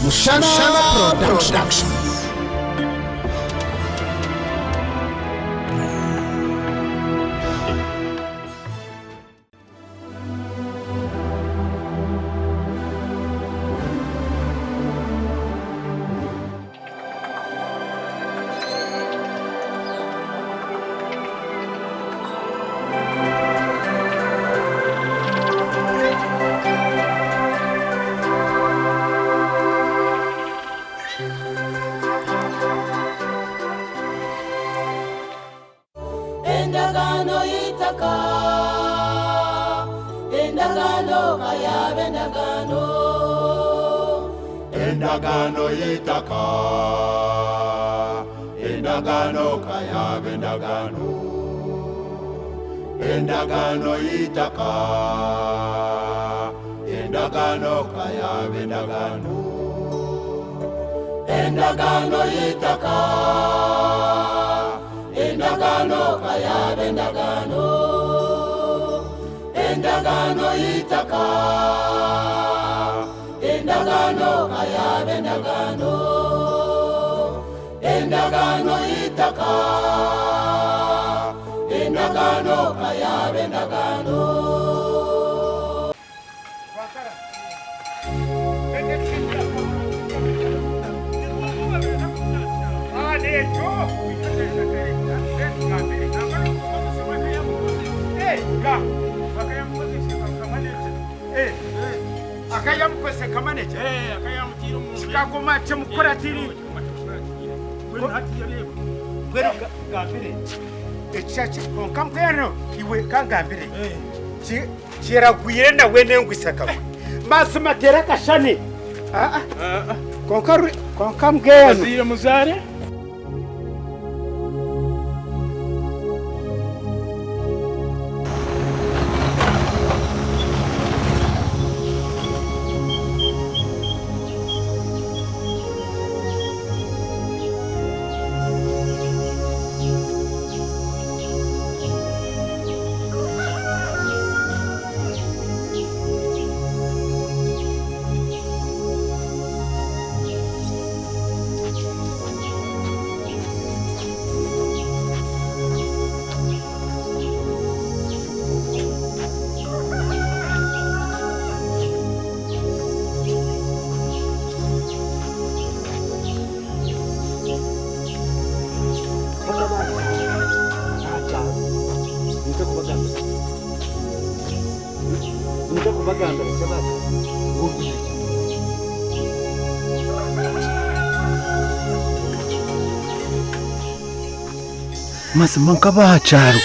Mushana Production. Endagano yitaka endagano kaya bendagano endagano yitaka endagano kaya bendagano endagano yitaka endagano kaya bendagano endagano yitaka endagano kaya bendagano endagano yitaka endagano kaya bendagano akayam kwese kamaneje akayam tiro mu sikagoma cyo mukora tiri gwero gambire echachi konkampero iwe kangambire chiraguye na wene ngwisaka masuma tera kashani konkamgeno azira muzare Mazima nk'abacaro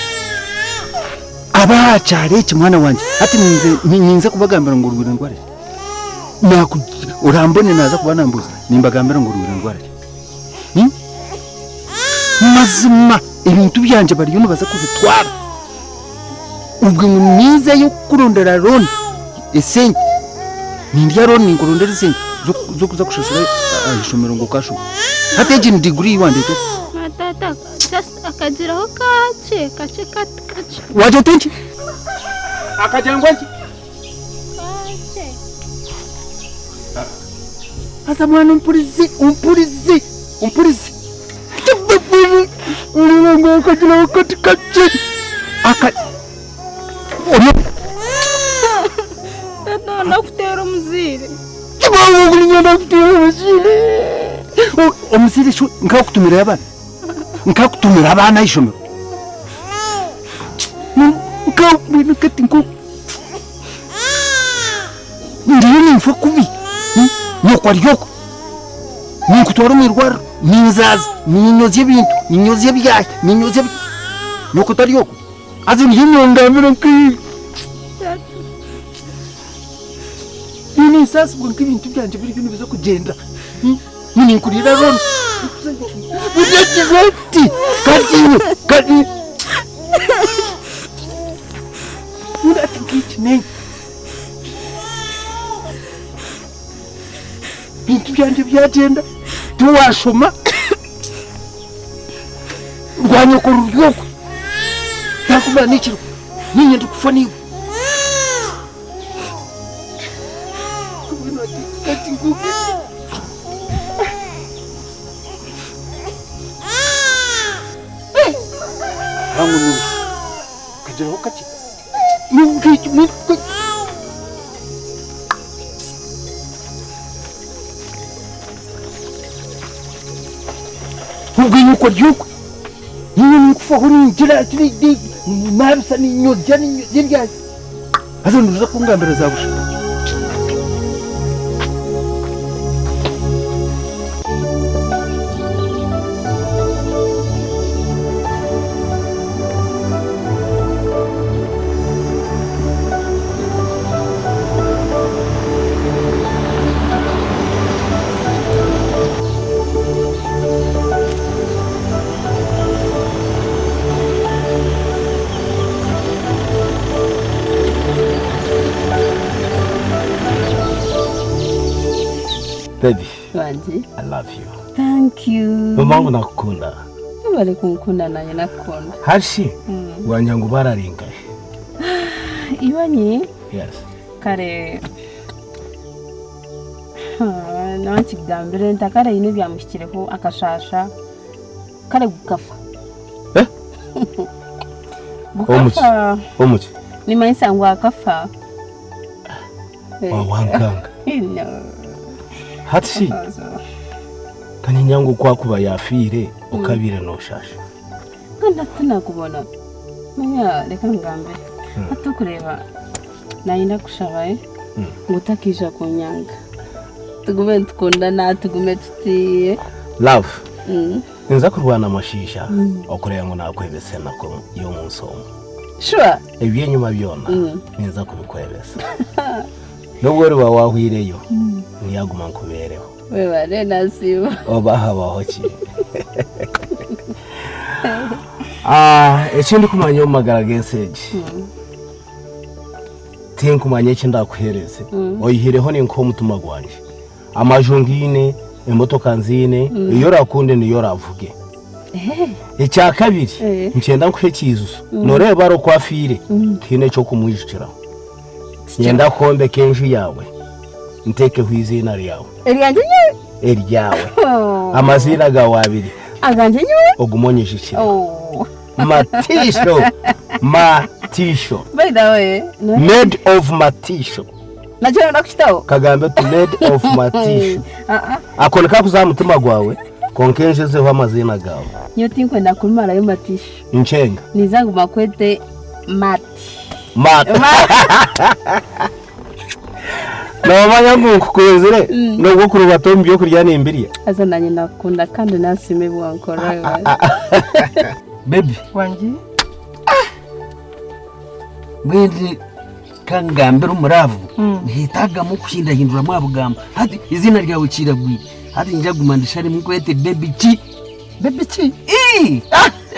abacaro iki mwana wanje ati ninze kubagambira ngo urwira ndware urambone naza kubanambuza nimbagambira ngo urwira ndware mazima ibintu byanje bari baza kubitwara ubwo nize yo kurondera ron esenye nindya ron ngurondera esenye zo kuza kushashura ishomero ngo kasho hateje ni degree wande to tata just akajiraho kace waje tenki akajangwa iki kace asa mwana umpurizi uliwangu akajiraho kace tata nakutera muzire kibaho kulinyana kutera muzire omuzire sho nkakutumira abana nkakutumira abana ishomero nkabwira kati ngo ndiyo nimfa kubi nuko aryoko nikutwara umwirwaro ninzaza ninyoze ibintu ninyoze byaye ninyoze nuko taryoko azini hinyongamira nki ini sasa ngo nkibintu byanje biri bintu biza kugenda nini nkurira ron Udati kati udati kitne bintu byanje byagenda tuwashoma rwanyo ko ruryoko takubana n'ikiro ninye ndikufa niwe ati nguke cyangwa n'uru kageraho kake n'ubwiki mutwe ubwo yuko ryuko niyo kufaho ningira kiri mabisa ninyoja ninyoja azo nduza kungambira zabusha Baby, Wanji, I love you. thank you. Mamangu nakukunda. Bari kunkunda nanye nakukunda. Hashi, wanyangu bararinga. Iwanyi, Yes. kare nakigambire ntakare ine byamushyikireho akashasha kare gukafa. Gukafa. Omuki. Ni maisa ngo akafa. Wankanga. No. Hashi, kanyangu kwakuba yafire ukabire no shasha. Kandi tunakubona. Manya reka ngambe. Atukureba. Nayinda kushabaye. Ngutakisha kunyanga. Tugume tukundana tugume tutiye. Love. Nza kurwana amashisha okoreye ngo nakwebese nako yo munsomo. Sure. Ebiye nyuma byona nza kubikwebesa. Nubwo riba wahwireyo niyaguma nkubereho. Wewe bare nasiba. Obaha bahoki. Ekindi kumanya omagara genseji. Tinkumanya ekindi akuhereze. Oyihireho ninko mutuma gwanje. Amajungine, emotoka nzine, iyo rakunde niyo ravuge. Icya kabiri, ncyenda nkwekizuzo. Noreba ro kwafire, kine cyo kumwijukira. Nyenda kombe kenji yawe. Nteke hwizina ryawe. Eryanjye Eryawe. Amazina gawe abiri. aganje nyewe. Ogumonyejikira. Oh. Matisho. By the way, Made of matisho. Najya nakishitaho. Kagambe to made of matisho. Akoneka kuzamutima gwawe. Konkenjezeho amazina gawe. Nyo tinkwe nakumara yo matisho. Nchenga. Nizangu makwete mati. Mat. Namanya ngukukwezere no gukuru batombi yo kurya nimbiriye. Aza nanye nakunda kandi nasime bwankora. baby Wanji. mwende kangambira umuravu ntitaga mu kushindahindura mwabugamba hati izina ryawe kiragwi hati njagumandisha ari mukwete baby chi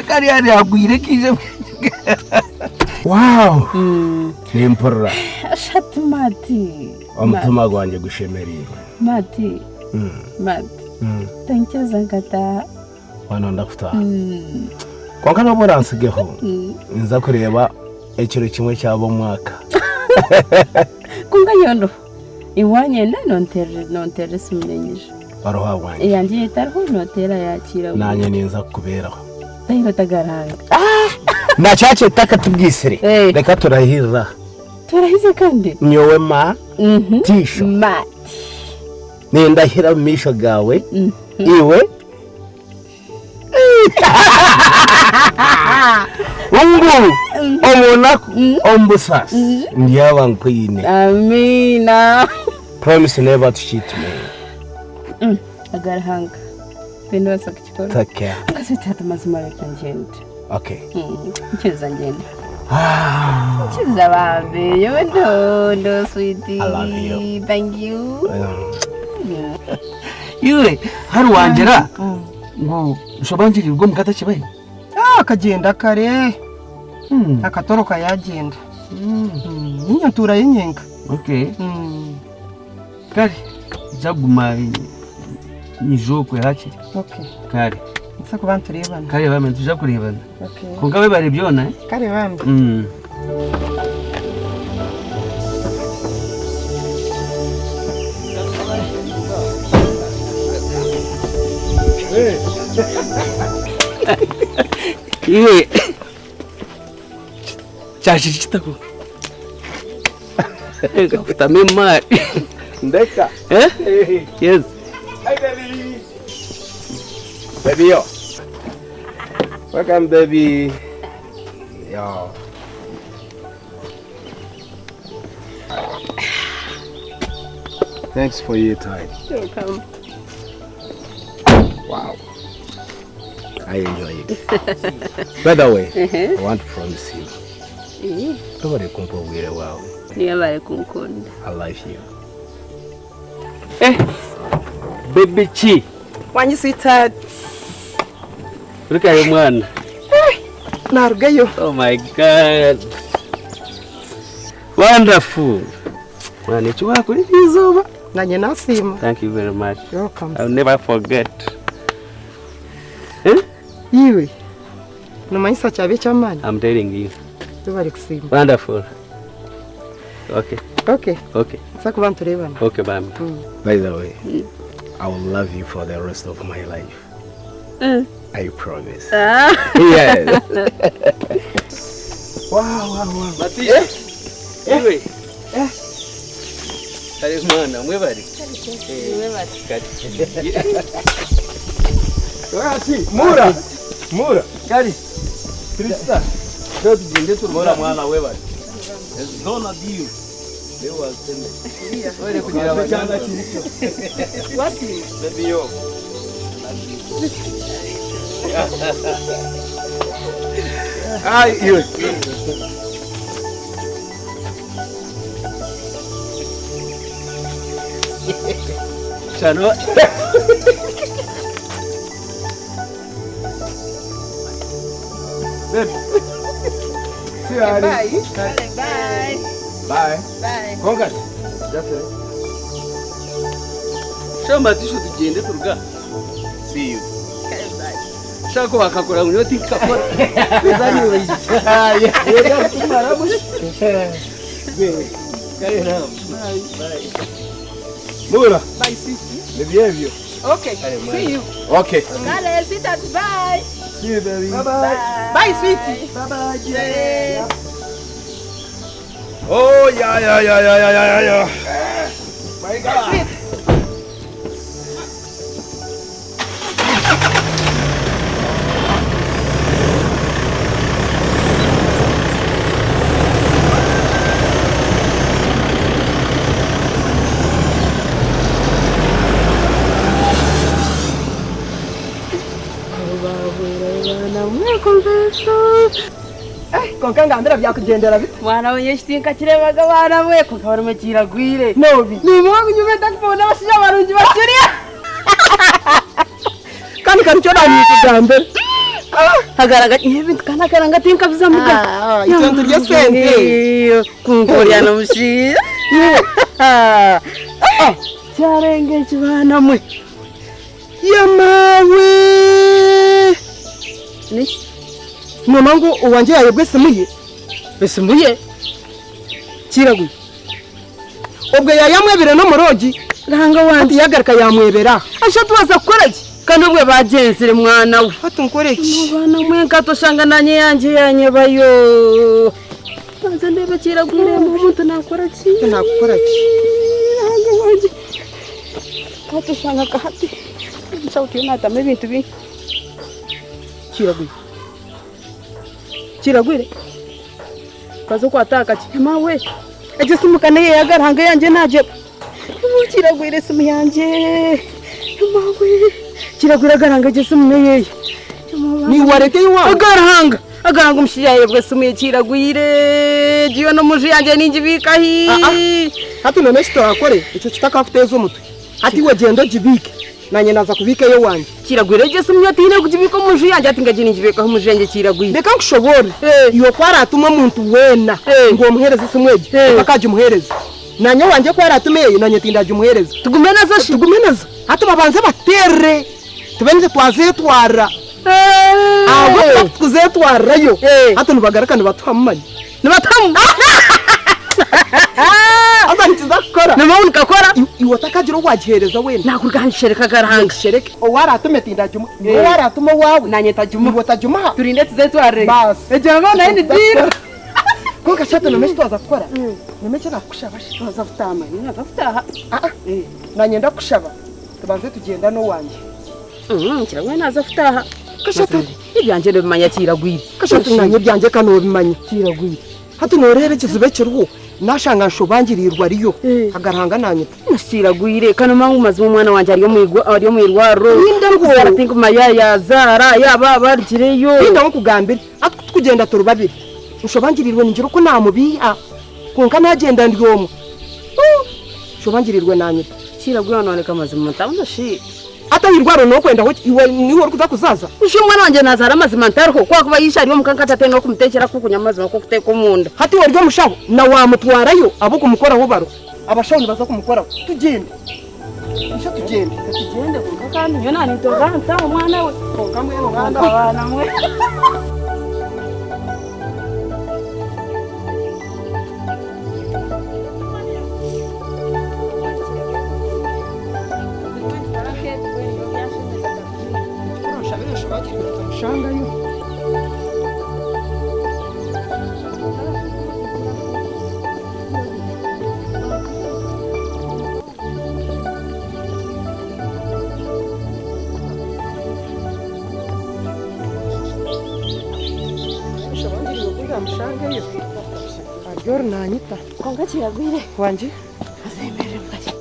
kari yari agwire kije wow Nimpora. Shut mati. Omutuma gwanje gushemerira. Mati. Mati. Tancheza ngata. Wano ndakuta. Kwankana boransigeho. Nza kureba ekiro kimwe cyabo mwaka. Kunga yondo. Iwanye na nontere simenyeje. Baroha wanje. Yanje yitarho notera yakira. Nanye ninza kuberaho. Tayiro tagaranga. Na chache taka tubwisire. Reka turahirira. Turahize kandi. Nyowe ma tisho. Mati. Nindahira misho gawe. Iwe. Ungu omonaku ombusas ndiyaba nkwine. Amina. Promise never to cheat me. Agarhanga. Pendo sakikora. Take care. Ngasithatha mazima lekanje. Okay. Ncheza ngene. Ncheza babe. You know, sweetie. I love you. Thank you. iwe hari wangera ngo ushobanjiri ubwo mukata kibaye akagenda kare akatoroka yagenda n'inyatura y'inyenga. okay kare jaguma nijokwe hakiri okay kare nsa kubantu turebana kare bame tuja kurebana okay kungabe bari byona kare bame iwe Chashi chitaku. Kutame mari. Ndeka. Yes. Hi, baby. Baby, yo. Welcome, baby. Yo. Thanks for your time. You're welcome. Wow. I enjoy it. By the way, I want to promise you. Nobody kumpa wire wawe. Niyo bari kunkunda. I love you. Baby chi. Wanyi sweetheart. Urika yo mwana. Narugayo. Oh my God. Wonderful. Mwana chwa kuri izuba. Nanye nasima. Thank you very much. You're welcome. I'll never forget. Iwe. Numayisa chabe chamani. I'm telling you. Tubari kusima. Wonderful. Okay. Okay. Okay. Saka bantu rebana. Okay, bye. By the way, I will love you for the rest of my life. I promise. Yes. Wow. Matisha. Iwe. Ari mwana mwebari. Mura. Gari. Krista. Ndio tujende turmora mwana webari. Zona dio. Leo aseme. Wewe kugira abanyanga kiricho. Wasi. Baby yo. Ai, iwe. Chano. Baby. See you, Ari. Bye. Congrats. Shamba tisho tugende turuga. See you. Shako wakakora unyoti kakora. Bizani wewe. Yega tumara bush. Kare na. Bye. Mura. Bye, sweetie. Behave you. Okay. See you. Okay. Kale, sweetheart, bye. See you, baby. Bye. Bye, sweetie. Bye. Oh, yeah. My God. Konkanga ndira byakugendera bite? Mwana we yishtinka kirebaga bana we kokabara mukira gwire. Nobi. Ni mwangu nyume takubona bashija barungi bakiriya. Kandi cyo namwikugambere. Hagaraga ibintu kana karanga tinka bizamuga. Icyo turya sente. Kunkorya no mushi. Cyarenge kibana mwe. Yamawe. Ni Mama ngo uwanje yayebwe simuye. besimuye. Kiraguye. Ubwo yayamwebere no murogi. Ranga wandi Yagarika yamwebera. asha tubaza koraki. Kandi ubwe bagenzere mwana we. Hatunkoreki. Mwana mwe katoshanga nanye yanje yanyebayo. Baza ndebe kiragwire mu muntu nakora ki. Nakoreki. Ranga wanje. Katoshanga kahati. Sauti nata me bintu bi. Kiraguye. Kiragwire. Kazo kwataka chema we. Eje simukane yagaranga yanje naje. Kiragwire simu yanje. Mawe. Kiragwire garanga je simu yeye. Ni wareke iwawe. Agaranga umushiya yebwe simu kiragwire. Jiyo no muji yanje ninjibika hi. Hatu none shitakore. Icyo kitakafuteza umutwe. Ati we genda jibike. Nanye naza kubika yo wanje. Kiragwire je simu yatine kujibika muji yanje ati ngaje ninjibika muji yanje kiragwire. Ndeka nkushobore. Iyo kwaratuma umuntu wena ngo umuhereze simweje. Bakaje umuhereze. Nanye wanje kwaratumeye nanye tindaje umuhereze. Tugume nazo shi. Tugume nazo. Hatu babanze batere. Tubenze twazetwara. Abo tuzetwarayo. Hatu nubagarakana batwamanye. Nibatamu. Azanitizakora. Namauni kakora. Iwatakagira wagihereza wena. Nakuganishereka garanga. Shereke. Owaratume tindaje. Owaratuma wawe. Nanye tajuma. Iwatajuma. Turinde tuzetware. Bas. Ejama na ndi dira. konka chato nomeshi twaza gukora nomeshi nakushaba Twaza futama nyaza futaha nanye ndakushaba tubanze tugenda no wanje kiramwe naza futaha kashato ibyanje bimanya kiragwira kashato nanye byanje kano bimanya kiragwira hatu norebe kizube kiruho nashanga nshobangirirwa ariyo agarhanga nanye kiragwire kana mangu mazima umwana wanje ariyo mu irwaro ndangora tinko mayaya zara yaba bargireyo ndamo kugambira atkugenda turubabiri nshobangirirwe ninjiro ko namubiha konka nagenda ndyomo nshobangirirwe nanye kiragwira none kamazima ntabwo shi ata irwaro no kwenda ho iwe niwe uri kuzakuzaza usho mwana wanje nazara amazima ntarho kwa kuba yishariyo mukankata tenga kumutekera kuko nyamazima ko kuteka umunda hati waryo mushaho na wamutwarayo abo kumukoraho baro abashawuni baza kumukoraho tugende isho tugende kuko kandi nyo nani toganta umwana we konka mwe nganda abana mwe shangayo shangayo aryor nanyita konga kiragwire wanje azemere mkaje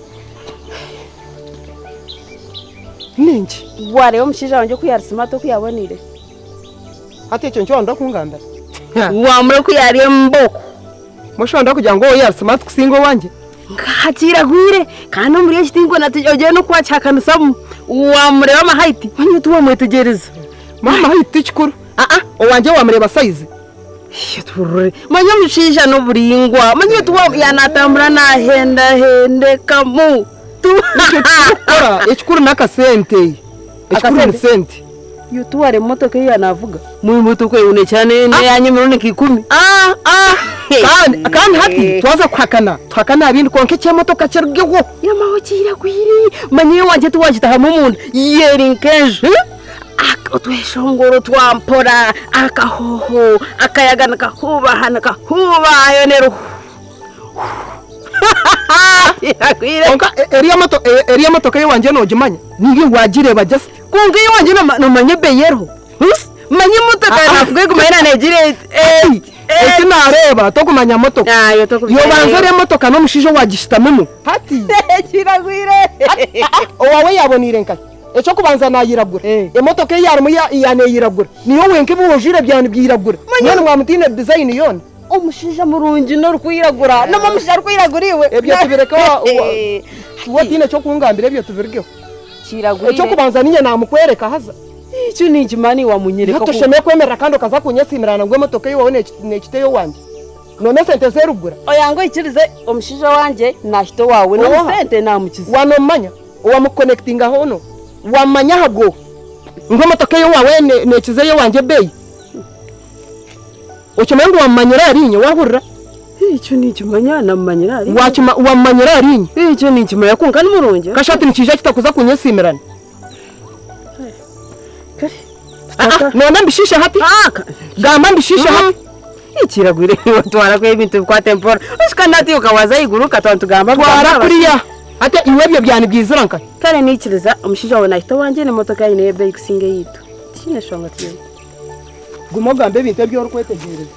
ninki ware omushija wanje kuyarisima to kuyabonire ate icyo nchondo kungambira wamure kuyariye mboko mushonda kugira ngo yarisima tukusingo wanje ngakiragwire kandi muri ekitingo natujye no kwachakanusa wamureba amahaiti manye tuwa mwetegereza mama haiti kikuru owanje wamureba size turure manye mushija no buringwa manye tuwa yanatambura hende kamu ora ekikuru nakasente ekikuru sente yutuware motoka yanavuga mu motoka yune cyane ne yanyemero ne 10 kandi hati twaza twakana abindi konke cya motoka cyargeho yamaho kiragwiri manye wanje tuwajita mumunda yerinkeje akotweshongoro twampora akahoho akayagana kahubahana kahubayo nero onka eriya motoka yanje nojimanya ningi wagireba just kunga yanje no manye beyero manye motoka navuge kumena negire eti nareba to kumanya motoka yo banza re motoka no mushijo wagishitamemo hati kiragwire owawe yabonire nkai echo kubanza nayiragura emotoka yarimo yane yiragura niyo wenke bujire byane byiragura none mwamutine design yone omushija murungi no rukwiragura no mushija rukwiraguriwe ebyo tubireka watine cyo kungambira ebyo tubirgeho kiragwire echo kubanza ninye namukwereka haza icyo ni ikimani wamunyereka ko sheme kwemera kandi kaza kunyesimirana ngo emotoka yiwe nekiteyo wanje none sente zerugura oyango ikirize omushija wanje nahito wawe no sente namukiza wanomanya wamuconnectinga hono wamanya hago ngo emotoka yiwe wawe nekizeyo wanje bei okimengo wamanyira arinye wahurira icyo ni ikimanya namanyira ari wamanyira arinye icyo ni ikimanya kunka ni murungi kashati nikije kitakuza kunyesimirana none mbishishe hapi gamba mbishishe hapi ikiragwire watwara kwe ibintu kwa tempora ushikandati ukawaza iguruka tugamba twara kuriya ate iwebyo byane byiziranka kare nikiriza omushija wawe nahito wanje ne motoka ine be kusinge yitu tine shonga tiyo gumo gambe ibintu byo rukwetegereza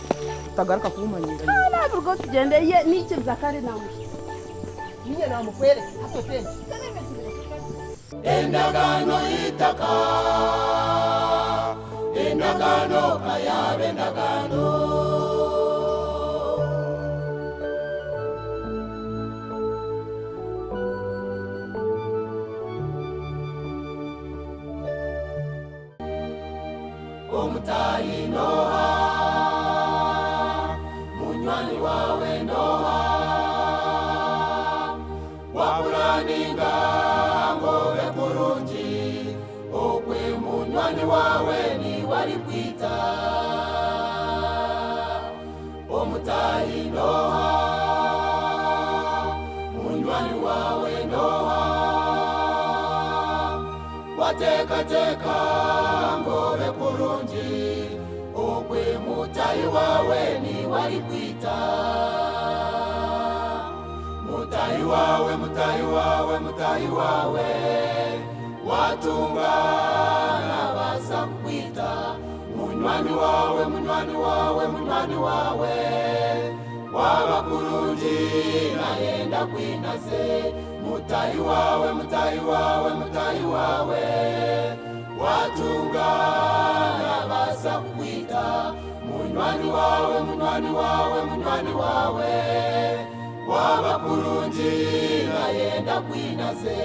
tagaruka kumanyira nabwo tugendeye nikiriza kare namushija niye namukwere atotende endagano itaka endagano kayabe endagano omutayi noha munywani wawe noha waburaninga ngobe kurungi okwe munywani wawe ni wali kwita omutayi noha munywani wawe noha watekateka ngobe kurungi okwe mutayi mutayi wawe ni wari kwita mutayi wawe mutayi wawe mutayi wawe watunga nabaza kwita munywani wawe munywani wawe munywani wawe wabakurungi nayenda kwinaze mutayi wawe mutayi wawe mutayi wawe watunga nabaza kwita munywani wawe munywani wawe munywani wawe wabakurungi nayenda kwinaze